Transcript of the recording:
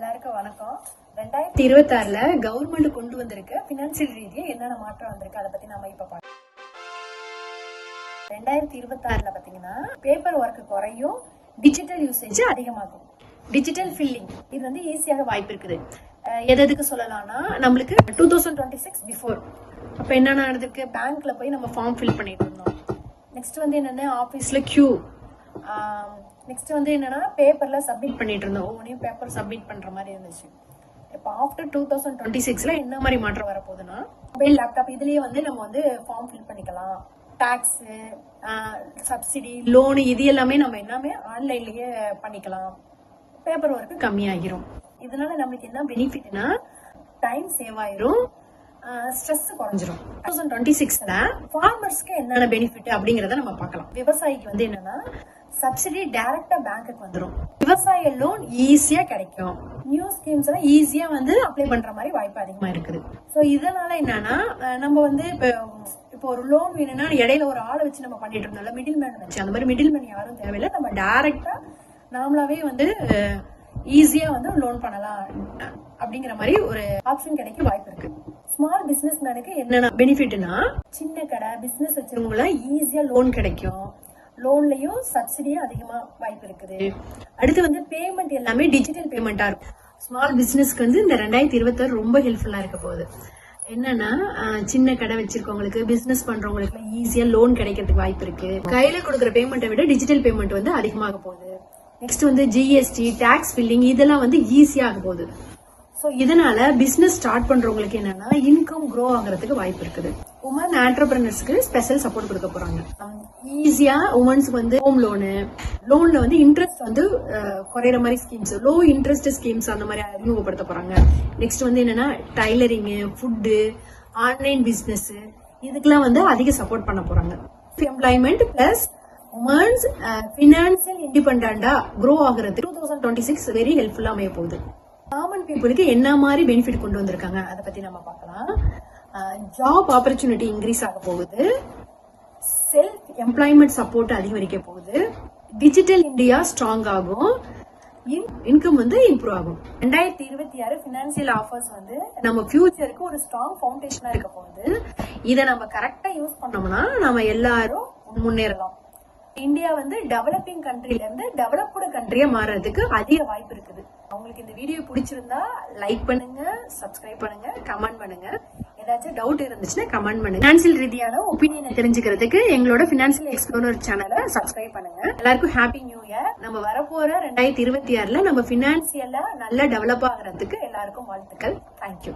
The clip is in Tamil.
எல்லாருக்கும் வணக்கம். 2026ல கவர்மெண்ட் கொண்டு வந்திருக்க பினான்சியல் ரீதியா என்னென்ன மாற்றம் வந்திருக்கு அதை பத்தி நம்ம இப்ப பார்க்கலாம். 2026ல பாத்தீங்கன்னா பேப்பர் ஒர்க் குறையும், டிஜிட்டல் யூசேஜ் அதிகமாகும். டிஜிட்டல் ஃபில்லிங் இது வந்து ஈஸியாக வாய்ப்பு இருக்குது. எதுக்கு சொல்லலாம்னா நம்மளுக்கு 2026 பிஃபோர் அப்ப என்ன நடந்திருக்கு, பேங்க்ல போய் நம்ம ஃபார்ம் ஃபில் பண்ணிட்டு இருந்தோம். நெக்ஸ்ட் வந்து என்னன்னா ஆபீஸ்ல கியூ, நெக்ஸ்ட் வந்து என்னன்னா பேப்பர்ல சப்மிட் பண்ணிட்டு இருந்தோம். ஒவ்வொன்றையும் பேப்பர் சப்மிட் பண்ற மாதிரி இருந்துச்சு. இப்போ ஆஃப்டர் 2026ல என்ன மாதிரி மாற்றம் வரப்போகுதுன்னா மொபைல், லேப்டாப் இதுலயே வந்து நம்ம வந்து ஃபார்ம் ஃபில் பண்ணிக்கலாம். டாக்ஸ், சப்சிடி, லோனு இது எல்லாமே நம்ம எல்லாமே ஆன்லைன்லயே பண்ணிக்கலாம். பேப்பர் ஒர்க் கம்மியாகிரும். இதனால நம்மளுக்கு என்ன பெனிஃபிட்னா டைம் சேவ் ஆயிரும், ஸ்ட்ரெஸ் குறைஞ்சிரும். 2026ல ஃபார்மர்ஸ்க்கு என்னென்ன பெனிஃபிட் அப்படிங்கறத நம்ம பார்க்கலாம். விவசாயிக்கு வந்து என்னன்னா சப்சிடி டைரக்டா பேங்க்குக்கு வந்துடும். விவசாய லோன் ஈஸியா கிடைக்கும். நியூ ஸ்கீம்ஸ் எல்லாம் ஈஸியா வந்து அப்ளை பண்ற மாதிரி வாய்ப்பு அதிகமா இருக்குது. சோ இதனால என்னன்னா நம்ம வந்து இப்போ ஒரு லோன் வேணும்னா இடையில ஒரு ஆளை வச்சு நம்ம பண்ணிட்டு இருந்தோம்ல, மிடில் மேன் வச்சு, அந்த மாதிரி மிடில் மேன் யாரும் தேவையில்லை. நம்ம டைரக்டா நாமளாவே வந்து ஈஸியா வந்து லோன் பண்ணலாம் அப்படிங்கிற மாதிரி ஒரு ஆப்ஷன் கிடைக்க வாய்ப்பு இருக்கு. ஸ்மால் பிசினஸ் மேனுக்கு என்னென்ன பெனிஃபிட்னா சின்ன கடை பிசினஸ் வச்சிருக்கவங்க ஈஸியா லோன் கிடைக்கும். லோன்லயும் சப்சிடியும் அதிகமா வாய்ப்பு இருக்குது. அடுத்து வந்து பேமெண்ட் எல்லாமே டிஜிட்டல் பேமெண்டா இருக்கும். ஸ்மால் பிசினஸ்க்கு வந்து இந்த 2026 ரொம்ப ஹெல்ப்ஃபுல்லா இருக்க போகுது. என்னன்னா சின்ன கடை வச்சிருக்கவங்களுக்கு, பிசினஸ் பண்றவங்களுக்கு ஈஸியா லோன் கிடைக்கிறதுக்கு வாய்ப்பு இருக்கு. கையில கொடுக்குற பேமெண்ட்டை விட டிஜிட்டல் பேமெண்ட் வந்து அதிகமாக போகுது. நெக்ஸ்ட் வந்து ஜிஎஸ்டி, டாக்ஸ் ஃபில்லிங் இதெல்லாம் வந்து ஈஸியா ஆக போகுது. ஸோ இதனால பிசினஸ் ஸ்டார்ட் பண்றவங்களுக்கு என்னன்னா இன்கம் க்ரோ ஆகிறதுக்கு வாய்ப்பு இருக்குது. உமன் ஆண்டர்பிரினர்ஸ்க்கு ஸ்பெஷல் சப்போர்ட் கொடுக்க போறாங்க. ஈஸியா உமன்ஸ்க்கு வந்து ஹோம் லோன்ல வந்து இன்ட்ரெஸ்ட் வந்து குறையிற மாதிரி ஸ்கீம்ஸ், லோ இன்ட்ரெஸ்ட் ஸ்கீம்ஸ் அந்த மாதிரி அறிமுகப்படுத்த போறாங்க. நெக்ஸ்ட் வந்து என்னன்னா டைலரிங், ஃபுட்டு, ஆன்லைன் பிசினஸ் இதுக்கெல்லாம் வந்து அதிக சப்போர்ட் பண்ண போறாங்க. எம்ப்ளாய்மெண்ட் பிளஸ் உமன்ஸ் பினான்சியல் இண்டிபெண்டா க்ரோ ஆகுறது 2026 வெரி ஹெல்ப்ஃபுல்லா அமைய போகுது. காமன் பீப்புளுக்கு என்ன மாதிரி பெனிஃபிட் கொண்டு வந்திருக்காங்க அதை பத்தி நம்ம பார்க்கலாம். ஜாப் ஆப்பர்ச்சுனிட்டி இன்க்ரீஸ் ஆக போகுது. செல்ஃப் எம்ப்ளாய்மெண்ட் சப்போர்ட் அதிகரிக்க போகுது. டிஜிட்டல் இந்தியா ஸ்ட்ராங் ஆகும். இன்கம் வந்து இம்ப்ரூவ் ஆகும். 2026 பினான்சியல் ஆஃபர்ஸ் வந்து நம்ம ஃபியூச்சருக்கு ஒரு ஸ்ட்ராங் ஃபவுண்டேஷனா இருக்க போகுது. இதை நம்ம கரெக்டா யூஸ் பண்ணோம்னா நம்ம எல்லாரும் முன்னேறலாம். இந்தியா வந்து டெவலப்பிங் கண்ட்ரில இருந்து டெவலப்டு கண்ட்ரியா மாறுறதுக்கு அதிக வாய்ப்பு இருக்குது. உங்களுக்கு இந்த வீடியோ பிடிச்சிருந்தா லைக் பண்ணுங்க, சப்ஸ்கிரைப் பண்ணுங்க, கமெண்ட் பண்ணுங்க. ஏதாச்சும் டவுட் இருந்துச்சுன்னா கமெண்ட் பண்ணுங்க. பினான்சியல் ரீதியான ஒப்பீனியனை தெரிஞ்சுக்கிறதுக்கு எங்களோட பினான்சியல் எக்ஸ்ப்ளோரர் சேனலை சப்ஸ்கிரைப் பண்ணுங்க. எல்லாருக்கும் ஹாப்பி நியூ இயர். நம்ம வரப்போற 2026ல நம்ம பினான்சியலா நல்லா டெவலப் ஆகிறதுக்கு எல்லாருக்கும் வாழ்த்துக்கள். தேங்க்யூ.